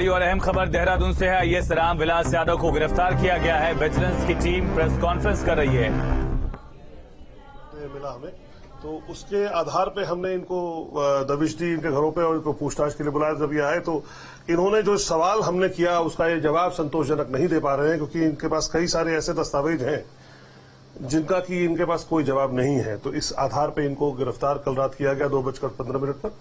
बड़ी और अहम खबर देहरादून से है। आईएएस रामविलास यादव को गिरफ्तार किया गया है। विजिलेंस की टीम प्रेस कॉन्फ्रेंस कर रही है। मिला हमें, तो उसके आधार पे हमने इनको दबिश दी इनके घरों पे और इनको पूछताछ के लिए बुलाया। जब ये आए तो इन्होंने जो सवाल हमने किया उसका ये जवाब संतोषजनक नहीं दे पा रहे हैं, क्योंकि इनके पास कई सारे ऐसे दस्तावेज हैं जिनका कि इनके पास कोई जवाब नहीं है। तो इस आधार पे इनको गिरफ्तार कल रात किया गया 2:15 पर,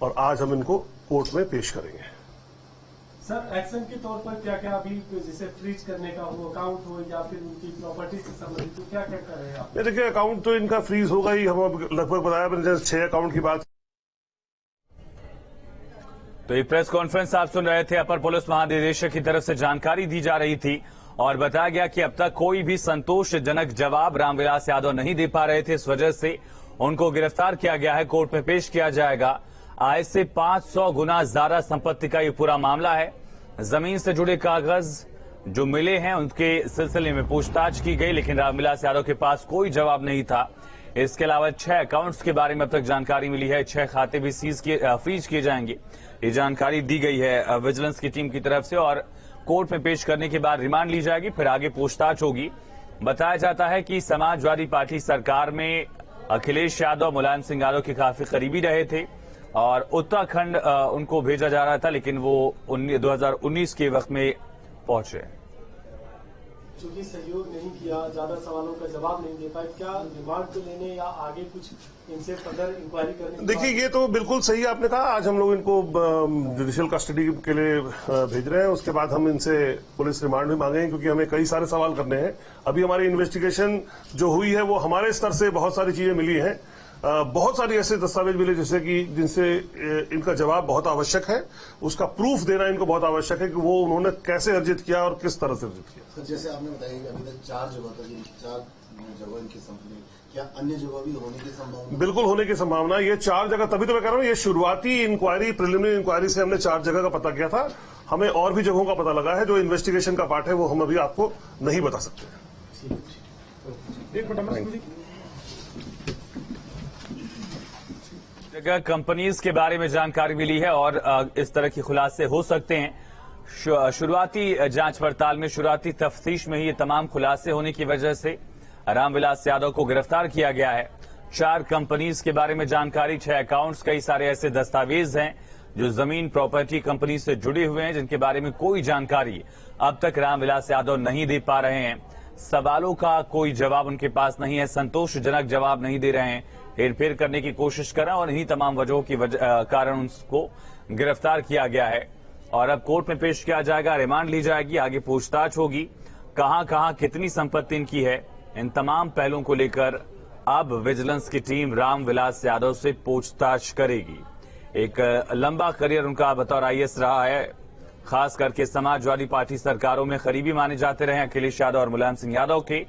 और आज हम इनको कोर्ट में पेश करेंगे। सर, एक्शन के तौर पर क्या क्या अभी जैसे फ्रीज करने का हो, अकाउंट हो या फिर उनकी प्रॉपर्टी से संबंधित तो क्या क्या कर रहे हैं आप? देखिए, अकाउंट तो इनका फ्रीज होगा ही। हम लगभग बताया मैंने 6 अकाउंट की बात। तो ये प्रेस कॉन्फ्रेंस आप सुन रहे थे। अपर पुलिस महानिदेशक की तरफ से जानकारी दी जा रही थी और बताया गया कि अब तक कोई भी संतोषजनक जवाब रामविलास यादव नहीं दे पा रहे थे। इस वजह से उनको गिरफ्तार किया गया है, कोर्ट में पेश किया जाएगा। आय से 500 गुना ज्यादा संपत्ति का ये पूरा मामला है। जमीन से जुड़े कागज जो मिले हैं उनके सिलसिले में पूछताछ की गई, लेकिन रामविलास यादव के पास कोई जवाब नहीं था। इसके अलावा 6 अकाउंट्स के बारे में अब तक जानकारी मिली है। 6 खाते भी फ्रीज किए जाएंगे। ये जानकारी दी गई है विजिलेंस की टीम की तरफ से और कोर्ट में पेश करने के बाद रिमांड ली जाएगी, फिर आगे पूछताछ होगी। बताया जाता है कि समाजवादी पार्टी सरकार में अखिलेश यादव मुलायम सिंह यादव के काफी करीबी रहे थे और उत्तराखंड उनको भेजा जा रहा था, लेकिन वो 2019 के वक्त में पहुंचे। चूंकि सहयोग नहीं किया, ज्यादा सवालों का जवाब नहीं दे पाए, क्या रिमांड पे लेने या आगे कुछ इनसे फर्दर इंक्वायरी करने? देखिए, ये तो बिल्कुल सही आपने कहा। आज हम लोग इनको जुडिशियल कस्टडी के लिए भेज रहे हैं। उसके बाद हम इनसे पुलिस रिमांड भी मांगेंगे, क्योंकि हमें कई सारे सवाल करने हैं। अभी हमारी इन्वेस्टिगेशन जो हुई है वो हमारे स्तर से बहुत सारी चीजें मिली हैं। बहुत सारी ऐसे दस्तावेज मिले जिनसे इनका जवाब बहुत आवश्यक है। उसका प्रूफ देना इनको बहुत आवश्यक है कि वो उन्होंने कैसे अर्जित किया और किस तरह से अर्जित किया। सर, जैसे आपने बताया कि अभी तक 4 जगह था, 4 जगह इनकी संपत्ति, क्या अन्य जगह भी होने की संभावना? बिल्कुल होने की संभावना। ये 4 जगह, तभी तो मैं कह रहा हूँ, ये शुरुआती इंक्वायरी, प्रिलिमिनरी इंक्वायरी से हमने 4 जगह का पता किया था। हमें और भी जगहों का पता लगा है। जो इन्वेस्टिगेशन का पार्ट है वो हम अभी आपको नहीं बता सकते। जगह कंपनीज के बारे में जानकारी मिली है और इस तरह के खुलासे हो सकते हैं। शुरुआती जांच पड़ताल में, शुरुआती तफ्तीश में ही ये तमाम खुलासे होने की वजह से रामविलास यादव को गिरफ्तार किया गया है। 4 कंपनीज के बारे में जानकारी, 6 अकाउंट्स, कई सारे ऐसे दस्तावेज हैं जो जमीन प्रॉपर्टी कंपनी से जुड़े हुए हैं, जिनके बारे में कोई जानकारी अब तक रामविलास यादव नहीं दे पा रहे हैं। सवालों का कोई जवाब उनके पास नहीं है, संतोषजनक जवाब नहीं दे रहे हैं, हेरफेर करने की कोशिश कर रहे हैं और इन्हीं तमाम वजहों की कारण उनको गिरफ्तार किया गया है और अब कोर्ट में पेश किया जाएगा, रिमांड ली जाएगी, आगे पूछताछ होगी। कहां कहां कितनी संपत्ति इनकी है, इन तमाम पहलुओं को लेकर अब विजिलेंस की टीम रामविलास यादव से पूछताछ करेगी। एक लंबा करियर उनका बतौर आईएएस रहा है। खास करके समाजवादी पार्टी सरकारों में करीबी माने जाते रहे अखिलेश यादव और मुलायम सिंह यादव के,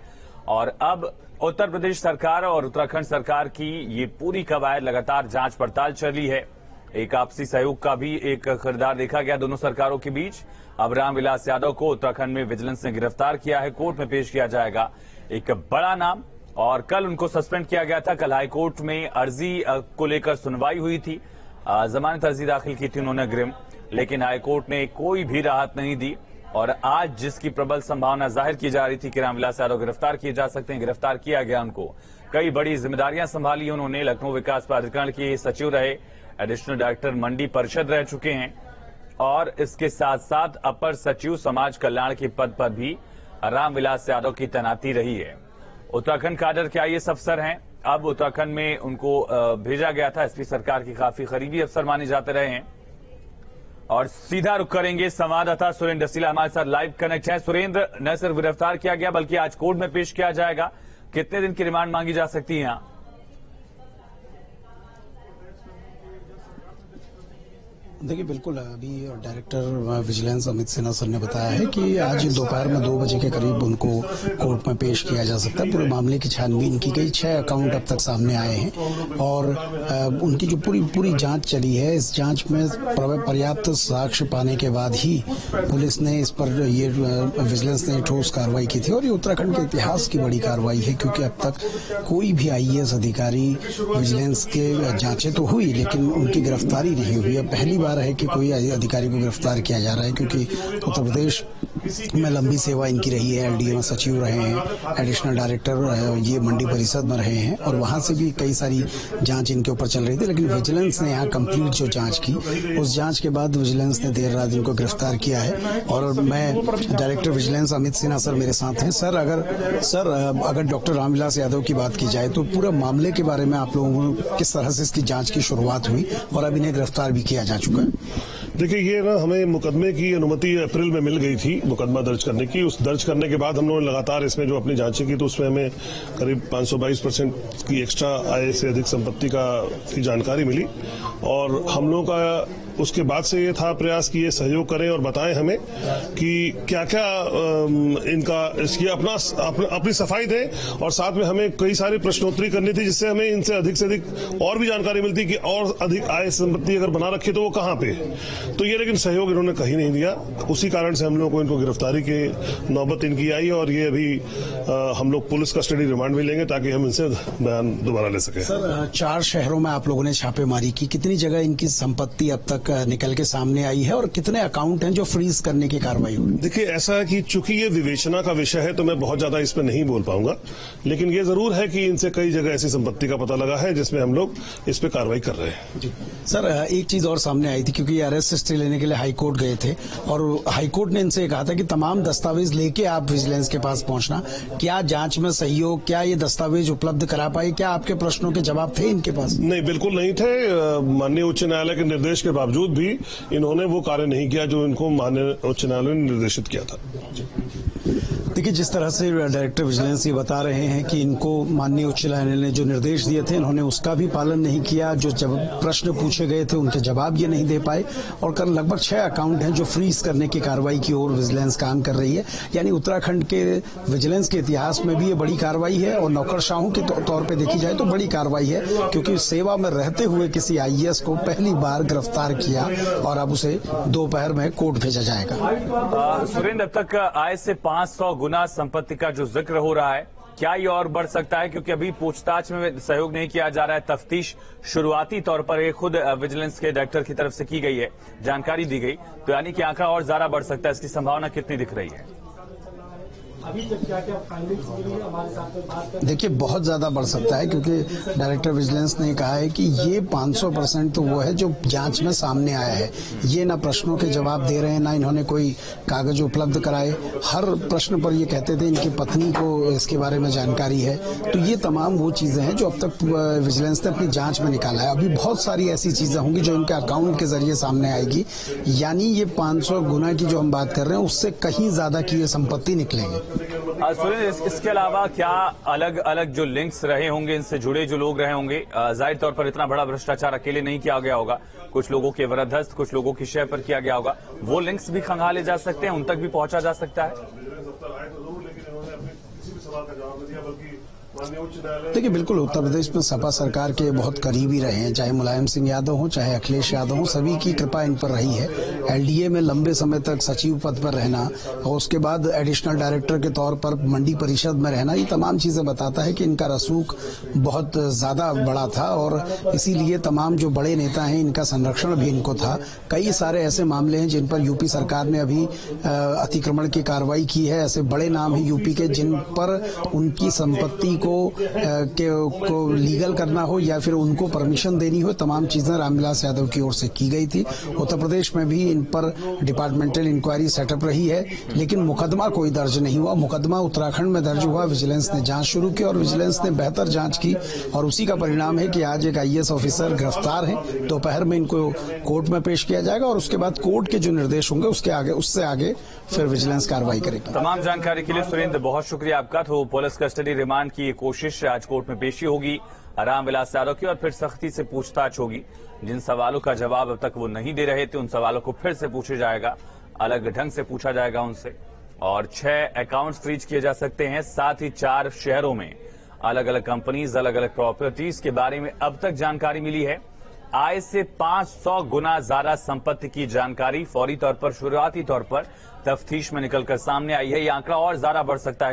और अब उत्तर प्रदेश सरकार और उत्तराखंड सरकार की ये पूरी कवायद लगातार जांच पड़ताल चली है। एक आपसी सहयोग का भी एक किरदार देखा गया दोनों सरकारों के बीच। अब रामविलास यादव को उत्तराखंड में विजिलेंस ने गिरफ्तार किया है, कोर्ट में पेश किया जाएगा। एक बड़ा नाम, और कल उनको सस्पेंड किया गया था। कल हाईकोर्ट में अर्जी को लेकर सुनवाई हुई थी, जमानत अर्जी दाखिल की थी उन्होंने अग्रिम, लेकिन हाईकोर्ट ने कोई भी राहत नहीं दी। और आज जिसकी प्रबल संभावना जाहिर की जा रही थी कि रामविलास यादव गिरफ्तार किए जा सकते हैं, गिरफ्तार किया गया उनको। कई बड़ी जिम्मेदारियां संभाली उन्होंने। लखनऊ विकास प्राधिकरण के सचिव रहे, एडिशनल डायरेक्टर मंडी परिषद रह चुके हैं और इसके साथ साथ अपर सचिव समाज कल्याण के पद पर भी रामविलास यादव की तैनाती रही है। उत्तराखंड काडर के आईएएस अफसर हैं। अब उत्तराखंड में उनको भेजा गया था। एसपी सरकार के काफी करीबी अफसर माने जाते रहे हैं। और सीधा रुख करेंगे, संवाददाता सुरेंद्र डसीला हमारे साथ लाइव कनेक्ट है। सुरेंद्र, न सिर्फ गिरफ्तार किया गया बल्कि आज कोर्ट में पेश किया जाएगा, कितने दिन की रिमांड मांगी जा सकती है यहाँ? देखिए, बिल्कुल अभी director vigilance Amit Sinha sir ने बताया है कि आज दोपहर में 2 बजे के करीब उनको कोर्ट में पेश किया जा सकता है। पूरे मामले की छानबीन की गई। 6 अकाउंट अब तक सामने आए हैं और उनकी जो पूरी जांच चली है, इस जांच में पर्याप्त साक्ष्य पाने के बाद ही पुलिस ने इस पर ये विजिलेंस ने ठोस कार्रवाई की थी। और ये उत्तराखंड के इतिहास की बड़ी कार्रवाई है, क्योंकि अब तक कोई भी आईएएस अधिकारी विजिलेंस के जांचें तो हुई लेकिन उनकी गिरफ्तारी नहीं हुई। अब पहली बार लगातार है कि कोई अधिकारी को गिरफ्तार किया जा रहा है, क्योंकि उत्तर प्रदेश में लंबी सेवा इनकी रही है। एलडीए में सचिव रहे हैं, एडिशनल डायरेक्टर ये मंडी परिषद में रहे हैं, और वहां से भी कई सारी जांच इनके ऊपर चल रही थी। लेकिन विजिलेंस ने यहाँ कंप्लीट जो जांच की, उस जांच के बाद विजिलेंस ने देर रात इनको गिरफ्तार किया है। और मैं director vigilance Amit Sinha sir मेरे साथ हैं। सर अगर डॉक्टर रामविलास यादव की बात की जाए तो पूरे मामले के बारे में आप लोगों को किस तरह से इसकी जांच की शुरुआत हुई और अब इन्हें गिरफ्तार भी किया जा चुका है? देखिए, ये ना हमें मुकदमे की अनुमति अप्रैल में मिल गई थी मुकदमा दर्ज करने की। उस दर्ज करने के बाद हम लोगों ने लगातार इसमें जो अपनी जांचें की, तो उसमें हमें करीब 522% की एक्स्ट्रा आय से अधिक संपत्ति की जानकारी मिली। और हम लोगों का उसके बाद से ये था प्रयास कि ये सहयोग करें और बताएं हमें कि क्या क्या इनका इसकी अपनी सफाई दें, और साथ में हमें कई सारी प्रश्नोत्तरी करनी थी, जिससे हमें इनसे अधिक से अधिक और भी जानकारी मिलती कि और अधिक आय संपत्ति अगर बना रखी तो वो कहां पे। तो ये लेकिन सहयोग इन्होंने कहीं नहीं दिया। उसी कारण से हम लोग को इनको गिरफ्तारी की नौबत इनकी आई, और ये अभी हम लोग पुलिस कस्टडी रिमांड में लेंगे ताकि हम इनसे बयान दोबारा ले सकें। सर, 4 शहरों में आप लोगों ने छापेमारी की, कितनी जगह इनकी संपत्ति अब तक निकल के सामने आई है और कितने अकाउंट हैं जो फ्रीज करने की कार्रवाई हुई? देखिए, ऐसा है कि चूंकि ये विवेचना का विषय है तो मैं बहुत ज्यादा इस पर नहीं बोल पाऊंगा, लेकिन ये जरूर है कि इनसे कई जगह ऐसी संपत्ति का पता लगा है जिसमें हम लोग इस पे कार्रवाई कर रहे हैं। सर, एक चीज और सामने आई थी, क्योंकि अरेस्ट हिस्ट्री लेने के लिए हाईकोर्ट गए थे और हाईकोर्ट ने इनसे कहा था कि तमाम दस्तावेज लेके आप विजिलेंस के पास पहुंचना। क्या जांच में सहयोग, क्या ये दस्तावेज उपलब्ध करा पाए? क्या आपके प्रश्नों के जवाब थे इनके पास? नहीं, बिल्कुल नहीं थे। माननीय उच्च न्यायालय के निर्देश के बावजूद भी इन्होंने वो कार्य नहीं किया जो इनको माननीय उच्च न्यायालय ने निर्देशित किया था। देखिए, जिस तरह से डायरेक्टर विजिलेंस ये बता रहे हैं कि इनको माननीय उच्च न्यायालय ने जो निर्देश दिए थे इन्होंने उसका भी पालन नहीं किया, जो जब प्रश्न पूछे गए थे उनके जवाब ये नहीं दे पाए, और कल लगभग 6 अकाउंट हैं जो फ्रीज करने की कार्रवाई की ओर विजिलेंस काम कर रही है। यानी उत्तराखंड के विजिलेंस के इतिहास में भी ये बड़ी कार्रवाई है, और नौकरशाहों के तौर पर देखी जाए तो बड़ी कार्रवाई है, क्योंकि सेवा में रहते हुए किसी आईएएस को पहली बार गिरफ्तार किया और अब उसे दोपहर में कोर्ट भेजा जाएगा। सुरेंद्र, अब तक आय से 500 गुना संपत्ति का जो जिक्र हो रहा है, क्या ये और बढ़ सकता है? क्योंकि अभी पूछताछ में सहयोग नहीं किया जा रहा है। तफ्तीश शुरुआती तौर पर ये खुद विजिलेंस के डायरेक्टर की तरफ से की गई है, जानकारी दी गई, तो यानी कि आंकड़ा और ज्यादा बढ़ सकता है। इसकी संभावना कितनी दिख रही है? अभी तक क्या क्या फाइंडिंग्स मिली है हमारे साथ में बात करें? देखिए, बहुत ज्यादा बढ़ सकता है, क्योंकि डायरेक्टर विजिलेंस ने कहा है कि ये 500% तो वो है जो जांच में सामने आया है। ये ना प्रश्नों के जवाब दे रहे हैं, ना इन्होंने कोई कागज उपलब्ध कराए। हर प्रश्न पर ये कहते थे इनकी पत्नी को इसके बारे में जानकारी है। तो ये तमाम वो चीजें हैं जो अब तक विजिलेंस ने अपनी जांच में निकाला है। अभी बहुत सारी ऐसी चीजें होंगी जो इनके अकाउंट के जरिए सामने आएगी। यानी ये 500 गुना की जो हम बात कर रहे हैं उससे कहीं ज्यादा की ये संपत्ति निकलेगी। सुरेंद्र, इसके अलावा क्या अलग अलग जो लिंक्स रहे होंगे, इनसे जुड़े जो लोग रहे होंगे, जाहिर तौर पर इतना बड़ा भ्रष्टाचार अकेले नहीं किया गया होगा, कुछ लोगों के वरदहस्त, कुछ लोगों की शय पर किया गया होगा, वो लिंक्स भी खंगाले जा सकते हैं, उन तक भी पहुंचा जा सकता है? देखिए, बिल्कुल उत्तर प्रदेश में सपा सरकार के बहुत करीबी रहे हैं, चाहे मुलायम सिंह यादव हो, चाहे अखिलेश यादव हो, सभी की कृपा इन पर रही है। एलडीए में लंबे समय तक सचिव पद पर रहना और उसके बाद एडिशनल डायरेक्टर के तौर पर मंडी परिषद में रहना, ये तमाम चीजें बताता है कि इनका रसूख बहुत ज्यादा बड़ा था, और इसीलिए तमाम जो बड़े नेता हैं इनका संरक्षण भी इनको था। कई सारे ऐसे मामले हैं जिन पर यूपी सरकार ने अभी अतिक्रमण की कार्रवाई की है। ऐसे बड़े नाम हैं यूपी के जिन पर उनकी संपत्ति को लीगल करना हो या फिर उनको परमिशन देनी हो, तमाम चीजें रामविलास यादव की ओर से की गई थी। उत्तर प्रदेश में भी इन पर डिपार्टमेंटल इंक्वायरी सेटअप रही है, लेकिन मुकदमा कोई दर्ज नहीं हुआ। मुकदमा उत्तराखंड में दर्ज हुआ, विजिलेंस ने जांच शुरू की और विजिलेंस ने बेहतर जांच की, और उसी का परिणाम है कि आज एक आईएएस ऑफिसर गिरफ्तार है। दोपहर में इनको कोर्ट में पेश किया जाएगा और उसके बाद कोर्ट के जो निर्देश होंगे उससे आगे फिर विजिलेंस कार्रवाई करेगी। तमाम जानकारी के लिए सुरेंद्र बहुत शुक्रिया आपका। तो पुलिस कस्टडी रिमांड की कोशिश आज कोर्ट में पेशी होगी रामविलास यादव की, और फिर सख्ती से पूछताछ होगी। जिन सवालों का जवाब अब तक वो नहीं दे रहे थे उन सवालों को फिर से पूछा जाएगा, अलग ढंग से पूछा जाएगा उनसे, और 6 अकाउंट्स फ्रीज किए जा सकते हैं। साथ ही 4 शहरों में अलग अलग कंपनीज, अलग अलग प्रॉपर्टीज के बारे में अब तक जानकारी मिली है। आय से 500 गुना ज्यादा संपत्ति की जानकारी फौरी तौर पर, शुरुआती तौर पर तफ्तीश में निकलकर सामने आई है। ये आंकड़ा और ज्यादा बढ़ सकता है।